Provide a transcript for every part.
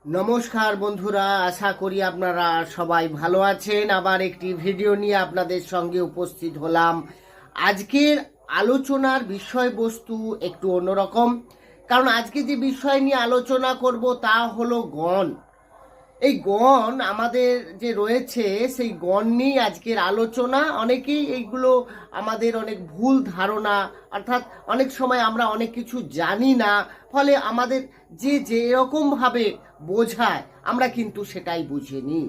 নমস্কার বন্ধুরা, আশা করি আপনারা সবাই ভালো আছেন। আবার একটি ভিডিও নিয়ে আপনাদের সঙ্গে উপস্থিত হলাম। আজকের আলোচনার বিষয়বস্তু একটু অন্যরকম, কারণ আজকে যে বিষয় নিয়ে আলোচনা করব তা হলো গণ। এই গণ আমাদের যে রয়েছে সেই গণ নিয়ে আজকের আলোচনা। অনেকেই এইগুলো আমাদের অনেক ভুল ধারণা, অর্থাৎ অনেক সময় আমরা অনেক কিছু জানি না, ফলে আমাদের যে যেরকমভাবে বোঝায় আমরা কিন্তু সেটাই বুঝিনি।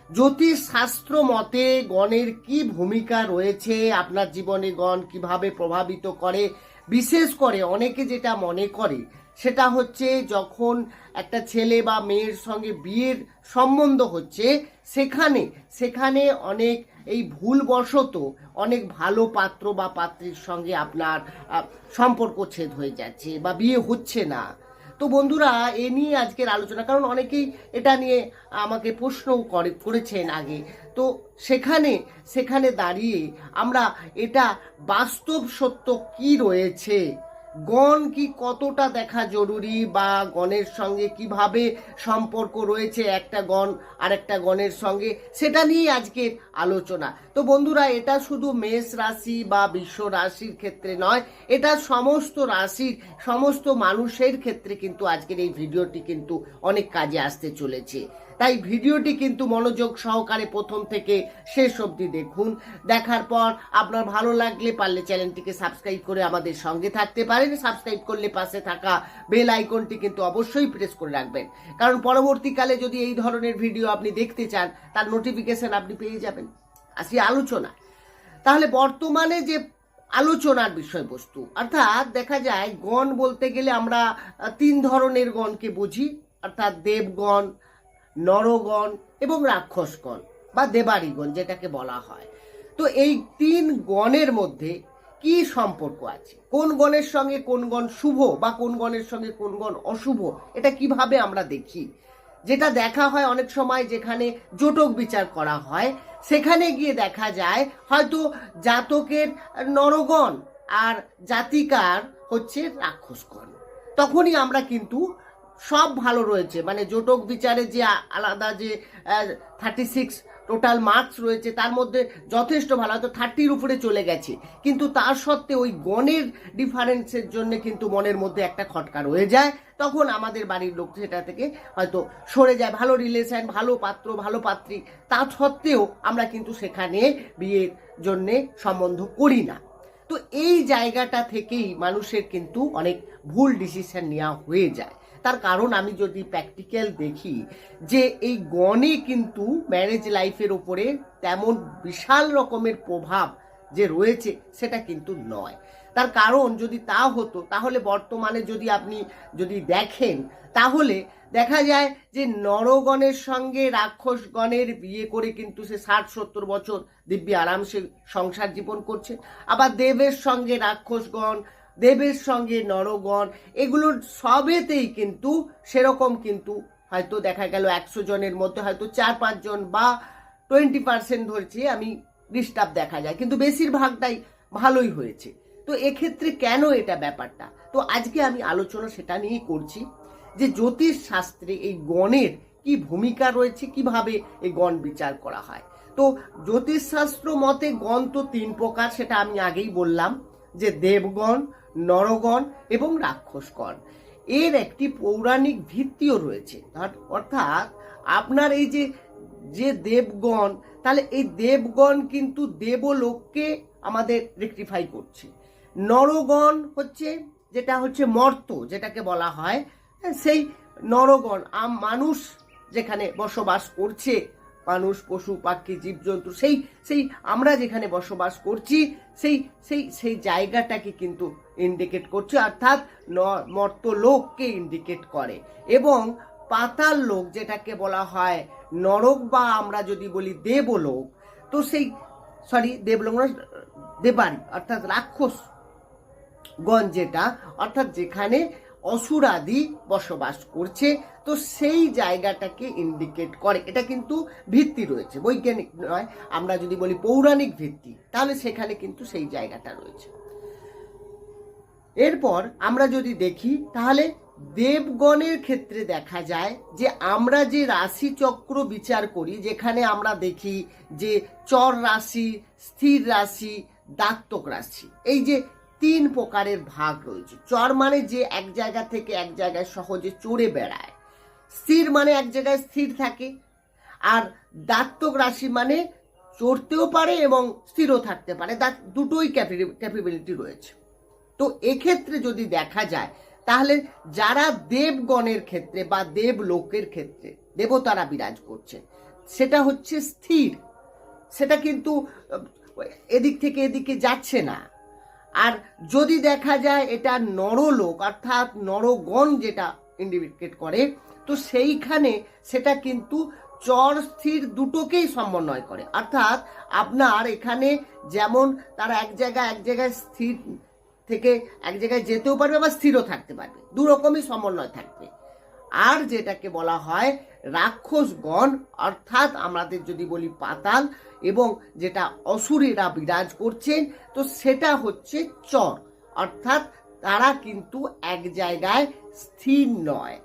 জ্যোতিষ শাস্ত্র মতে গণের কি ভূমিকা রয়েছে, আপনার জীবনে গণ কিভাবে প্রভাবিত করে, বিশেষ করে অনেকে যেটা মনে করে সেটা হচ্ছে যখন একটা ছেলে বা মেয়ের সঙ্গে বিয়ের সম্বন্ধ হচ্ছে সেখানে সেখানে অনেক এই ভুলবশত অনেক ভালো পাত্র বা পাত্রীর সঙ্গে আপনার সম্পর্ক ছেদ হয়ে যাচ্ছে বা বিয়ে হচ্ছে না। তো বন্ধুরা, এ নিয়ে আজকের আলোচনা, কারণ অনেকেই এটা নিয়ে আমাকে প্রশ্নও করেছেন আগে। তো সেখানে সেখানে দাঁড়িয়ে আমরা এটা বাস্তব সত্য কি রয়েছে, গণ কি কতটা দেখা জরুরি, বা গণের সঙ্গে কিভাবে সম্পর্ক রয়েছে একটা গণ আর একটা গণের সঙ্গে, সেটা নিয়ে আজকের আলোচনা। তো বন্ধুরা, এটা শুধু মেষ রাশি বা বিশ্ব রাশির ক্ষেত্রে নয়, এটা সমস্ত রাশির সমস্ত মানুষের ক্ষেত্রে কিন্তু আজকের এই ভিডিওটি কিন্তু অনেক কাজে আসতে চলেছে। তাই ভিডিওটি কিন্তু মনোযোগ সহকারে প্রথম থেকে শেষ অবধি দেখুন। দেখার পর আপনার ভালো লাগলে পারলে চ্যানেলটিকে সাবস্ক্রাইব করে আমাদের সঙ্গে থাকতে পারেন। সাবস্ক্রাইব করলে পাশে থাকা বেল আইকনটি কিন্তু অবশ্যই প্রেস করে রাখবেন, কারণ পরবর্তীকালে যদি এই ধরনের ভিডিও আপনি দেখতে চান তার নোটিফিকেশন আপনি পেয়ে যাবেন। আসি আলোচনা। তাহলে বর্তমানে যে আলোচনার বিষয়বস্তু, অর্থাৎ দেখা যায় গণ বলতে গেলে আমরা তিন ধরনের গণকে বুঝি, অর্থাৎ দেবগণ, নরগণ এবং রাক্ষসগণ বা দেবাড়িগণ যেটাকে বলা হয়। তো এই তিন গণের মধ্যে কি সম্পর্ক আছে, কোন গণের সঙ্গে কোন গণ শুভ বা কোন গণের সঙ্গে কোন গণ অশুভ, এটা কিভাবে আমরা দেখি। যেটা দেখা হয় অনেক সময় যেখানে জটক বিচার করা হয়, সেখানে গিয়ে দেখা যায় হয়তো জাতকের নরগণ আর জাতিকার হচ্ছে রাক্ষসগণ। তখনই আমরা কিন্তু সব ভালো রয়েছে, মানে জটক বিচারে যে আলাদা যে 36 টোটাল মার্কস রয়েছে তার মধ্যে যথেষ্ট ভালো, হয়তো 30-র উপরে চলে গেছে, কিন্তু তার সত্ত্বেও ওই গণের ডিফারেন্সের জন্য কিন্তু মনের মধ্যে একটা খটকা রয়ে যায়। তখন আমাদের বাড়ির লোক সেটা থেকে হয়তো সরে যায়। ভালো রিলেশন, ভালো পাত্র, ভালো পাত্রী, তা সত্ত্বেও আমরা কিন্তু সেখানে বিয়ের জন্যে সম্বন্ধ করি না। তো এই জায়গাটা থেকেই মানুষের কিন্তু অনেক ভুল ডিসিশন নেওয়া হয়ে যায়। তার কারণ আমি যদি প্র্যাকটিক্যাল দেখি যে এই গণে কিন্তু ম্যারেজ লাইফের উপরে তেমন বিশাল রকমের প্রভাব যে রয়েছে সেটা কিন্তু নয়। তার কারণ যদি তা হতো তাহলে বর্তমানে যদি আপনি যদি দেখেন তাহলে দেখা যায় যে নরগণের সঙ্গে রাক্ষসগণের বিয়ে করে কিন্তু সে 60-70 বছর দিব্যি আরামসে সংসার জীবন করছে। আবার দেবের সঙ্গে রাক্ষসগণ, দেবের সঙ্গে নরগণ, এগুলোর সবেতেই কিন্তু সেরকম কিন্তু হয়তো দেখা গেল 100 জনের মধ্যে হয়তো 4-5 জন বা 20% ধরছি আমি ডিস্টার্ব দেখা যায়, কিন্তু বেশিরভাগটাই ভালোই হয়েছে। তো এক্ষেত্রে কেন এটা ব্যাপারটা, তো আজকে আমি আলোচনা সেটা নিয়েই করছি যে জ্যোতিষ শাস্ত্রে এই গণের কি ভূমিকা রয়েছে, কিভাবে এই গণ বিচার করা হয়। তো জ্যোতিষশাস্ত্র মতে গণ তো 3 প্রকার, সেটা আমি আগেই বললাম, যে দেবগণ, নরগণ এবং রাক্ষসগণ। এর একটি পৌরাণিক ভিত্তিও রয়েছে, অর্থাৎ আপনার এই যে যে দেবগণ, তাহলে এই দেবগণ কিন্তু দেবলোককে আমাদের রেকটিফাই করছে। নরগণ হচ্ছে যেটা হচ্ছে মর্ত যেটাকে বলা হয়, সেই নরগণ মানুষ যেখানে বসবাস করছে, মানুষ, পশু পাখি, জীবজন্তু, সেই সেই আমরা যেখানে বসবাস করছি সেই সেই সেই জায়গাটাকে কিন্তু ইন্ডিকেট করছে, অর্থাৎ মর্তলোককে ইন্ডিকেট করে। এবং পাতাল লোক যেটাকে বলা হয় নরক, বা আমরা যদি বলি দেবলোক, তো সেই দেবলোক না, দেবাড়ি অর্থাৎ রাক্ষস গণ যেটা, অর্থাৎ যেখানে অসুরাদি বসবাস করছে, তো সেই জায়গাটাকে ইন্ডিকেট করে। এটা কিন্তু ভিত্তি রয়েছে, বৈজ্ঞানিক নয়, আমরা যদি বলি পৌরাণিক ভিত্তি, তাহলে সেখানে কিন্তু সেই জায়গাটা রয়েছে। এরপর আমরা যদি দেখি তাহলে দেবগণের ক্ষেত্রে দেখা যায় যে আমরা যে রাশি চক্র বিচার করি, যেখানে আমরা দেখি যে চর রাশি, স্থির রাশি, দাত্তক রাশি, এই যে 3 প্রকারের ভাগ রয়েছে। চর মানে যে এক জায়গা থেকে এক জায়গায় সহজে চড়ে বেড়ায়, স্থির মানে এক জায়গায় স্থির থাকে, আর দাত্তক রাশি মানে চড়তেও পারে এবং স্থিরও থাকতে পারে, দুটোই ক্যাপাবিলিটি রয়েছে। তো এক্ষেত্রে যদি দেখা যায় তাহলে যারা দেবগণের ক্ষেত্রে বা দেবলোকের ক্ষেত্রে দেবতারা বিরাজ করছে সেটা হচ্ছে স্থির, সেটা কিন্তু এদিক থেকে এদিকে যাচ্ছে না। আর যদি দেখা যায় এটা নরলোক অর্থাৎ নরগণ যেটা ইন্ডিকেট করে, তো সেইখানে সেটা কিন্তু চর স্থির দুটোকেই সমন্বয় করে। অর্থাৎ আপনার এখানে যেমন তারা এক জায়গায় স্থির থেকে এক জায়গায় যেতেও পারবে বা স্থিরও থাকতে পারবে, দু রকমই সমন্বয় থাকবে। আর যেটাকে বলা হয় রাক্ষসগণ, অর্থাৎ আমাদের যদি বলি পাতাল, এবং যেটা অসুরেরা বিরাজ করছেন, তো সেটা হচ্ছে চর, অর্থাৎ তারা কিন্তু এক জায়গায় স্থির নয়।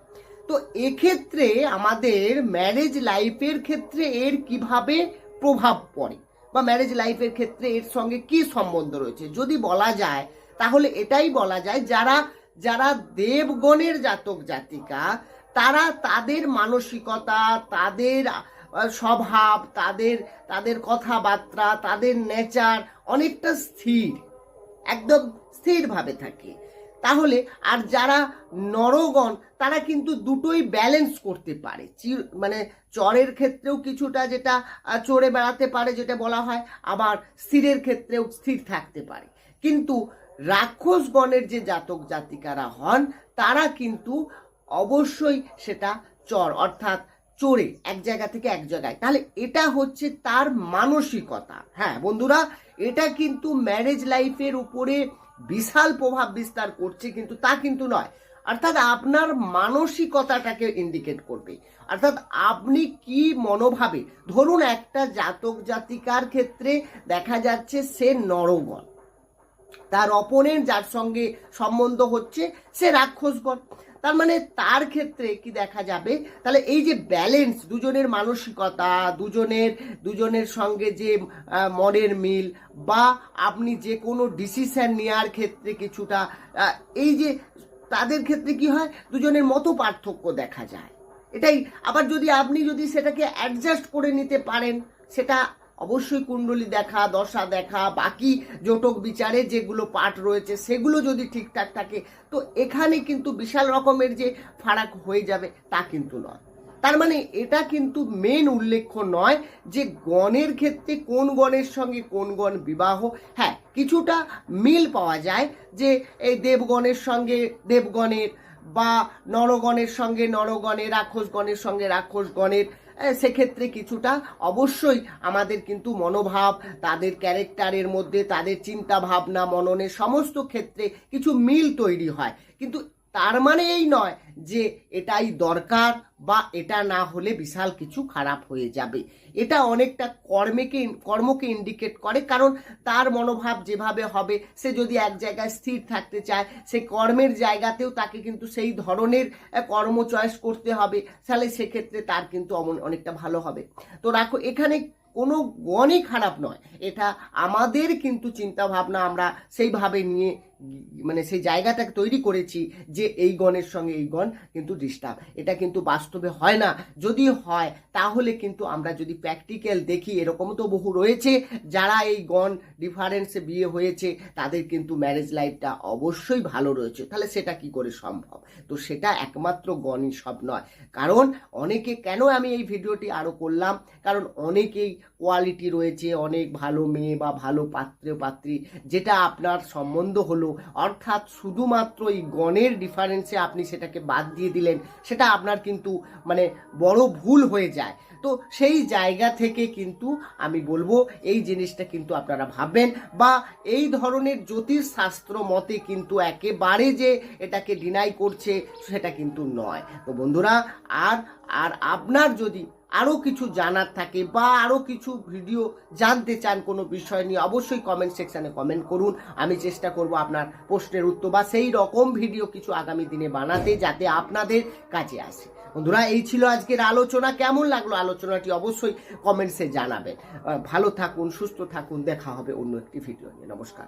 তো এক্ষেত্রে আমাদের ম্যারেজ লাইফের ক্ষেত্রে এর কিভাবে প্রভাব পড়ে বা ম্যারেজ লাইফের ক্ষেত্রে এর সঙ্গে কি সম্বন্ধ রয়েছে যদি বলা যায়, তাহলে এটাই বলা যায় যারা দেবগণের জাতক জাতিকা, তারা তাদের মানসিকতা, তাদের স্বভাব, তাদের কথাবার্তা, তাদের নেচার অনেকটা স্থির, একদম স্থিরভাবে থাকে। তাহলে আর যারা নরগণ তারা কিন্তু দুটোই ব্যালেন্স করতে পারে, মানে চরের ক্ষেত্রেও কিছুটা যেটা চড়ে বেড়াতে পারে যেটা বলা হয়, আবার স্থিরের ক্ষেত্রেও স্থির থাকতে পারে। কিন্তু রাক্ষসগণের যে জাতক জাতিকারা হন তারা কিন্তু অবশ্যই সেটা চর অর্থাৎ চড়ে এক জায়গা থেকে এক জায়গায়, তাহলে এটা হচ্ছে তার মানসিকতা। হ্যাঁ বন্ধুরা, এটা কিন্তু ম্যারেজ লাইফের উপরে বিশাল প্রভাব বিস্তার করছে, কিন্তু তা কিন্তু নয়। অর্থাৎ আপনার মানসিকতাটাকে ইন্ডিকেট করবে, অর্থাৎ আপনি কি মনোভাবে, ধরুন একটা জাতক জাতিকার ক্ষেত্রে দেখা যাচ্ছে সে নরগণ, তার অপোনেন্ট যার সঙ্গে সম্বন্ধ হচ্ছে সে রাক্ষসগণ, তার মানে তার ক্ষেত্রে কি দেখা যাবে, তাহলে এই যে ব্যালেন্স, দুজনের মানসিকতা, দুজনের সঙ্গে যে মনের মিল, বা আপনি যে কোনো ডিসিশন নেওয়ার ক্ষেত্রে কিছুটা এই যে তাদের ক্ষেত্রে কি হয়, দুজনের মতো পার্থক্য দেখা যায়। এটাই আবার আপনি যদি সেটাকে অ্যাডজাস্ট করে নিতে পারেন, সেটা অবশ্যই কুণ্ডলী দেখা, দশা দেখা, বাকি জটক বিচারে যেগুলো পার্ট রয়েছে সেগুলো যদি ঠিকঠাক থাকে, তো এখানে কিন্তু বিশাল রকমের যে ফারাক হয়ে যাবে তা কিন্তু নয়। তার মানে এটা কিন্তু মেন উল্লেখ্য নয় যে গণের ক্ষেত্রে কোন গণের সঙ্গে কোন গণ বিবাহ। হ্যাঁ, কিছুটা মিল পাওয়া যায় যে এই দেবগণের সঙ্গে দেবগণের, বা নরগণের সঙ্গে নরগণের, রাক্ষসগণের সঙ্গে রাক্ষসগণের, সেক্ষেত্রে কিছুটা অবশ্যই আমাদের কিন্তু মনোভাব, তাদের ক্যারেক্টারের মধ্যে, তাদের চিন্তা ভাবনা, মননের সমস্ত ক্ষেত্রে কিছু মিল তৈরি হয়। কিন্তু তার মানে এই নয় যে এটাই দরকার বা এটা না হলে বিশাল কিছু খারাপ হয়ে যাবে। এটা অনেকটা কর্মকে ইন্ডিকেট করে, কারণ তার মনোভাব যেভাবে হবে, সে যদি এক জায়গায় স্থির থাকতে চায়, সে কর্মের জায়গাতেও তাকে কিন্তু সেই ধরনের কর্ম চয়েস করতে হবে, তাহলে সেক্ষেত্রে তার কিন্তু অনেকটা ভালো হবে। তো রাখো, এখানে কোনো গণই খারাপ নয়, এটা আমাদের কিন্তু চিন্তা ভাবনা, আমরা সেইভাবে নিয়ে মানে সেই জায়গাটাকে তৈরি করেছি যে এই গণের সঙ্গে এই গণ কিন্তু ডিস্টার্ব, এটা কিন্তু বাস্তবে হয় না। যদি হয় তাহলে কিন্তু আমরা যদি প্র্যাকটিক্যাল দেখি, এরকম তো বহু রয়েছে যারা এই গণ ডিফারেন্সে বিয়ে হয়েছে, তাদের কিন্তু ম্যারেজ লাইফটা অবশ্যই ভালো রয়েছে। তাহলে সেটা কি করে সম্ভব? তো সেটা একমাত্র গণই সব নয়, কারণ অনেকে, কেন আমি এই ভিডিওটি আরও করলাম, কারণ অনেকেই কোয়ালিটি রয়েছে, অনেক ভালো মেয়ে বা ভালো পাত্রী, যেটা আপনার সম্বন্ধ হলো, অর্থাৎ শুধুমাত্র এই গণের ডিফারেন্সে আপনি সেটাকে বাদ দিয়ে দিলেন, সেটা আপনার কিন্তু মানে বড় ভুল হয়ে যায়। তো সেই জায়গা থেকে কিন্তু আমি বলবো এই জিনিসটা কিন্তু আপনারা ভাববেন, বা এই ধরনের জ্যোতিষশাস্ত্র মতে কিন্তু একেবারে যে এটাকে ডিনাই করছে সেটা কিন্তু নয়। তো বন্ধুরা, আর আপনার যদি আরও কিছু জানার থাকে বা আরও কিছু ভিডিও জানতে চান কোনো বিষয় নিয়ে, অবশ্যই কমেন্ট সেকশানে কমেন্ট করুন। আমি চেষ্টা করব আপনার প্রশ্নের উত্তর বা সেই রকম ভিডিও কিছু আগামী দিনে বানাতে, যাতে আপনাদের কাজে আসে। বন্ধুরা, এই ছিল আজকের আলোচনা। কেমন লাগলো আলোচনাটি অবশ্যই কমেন্টসে জানাবেন। ভালো থাকুন, সুস্থ থাকুন, দেখা হবে অন্য একটি ভিডিও নিয়ে। নমস্কার।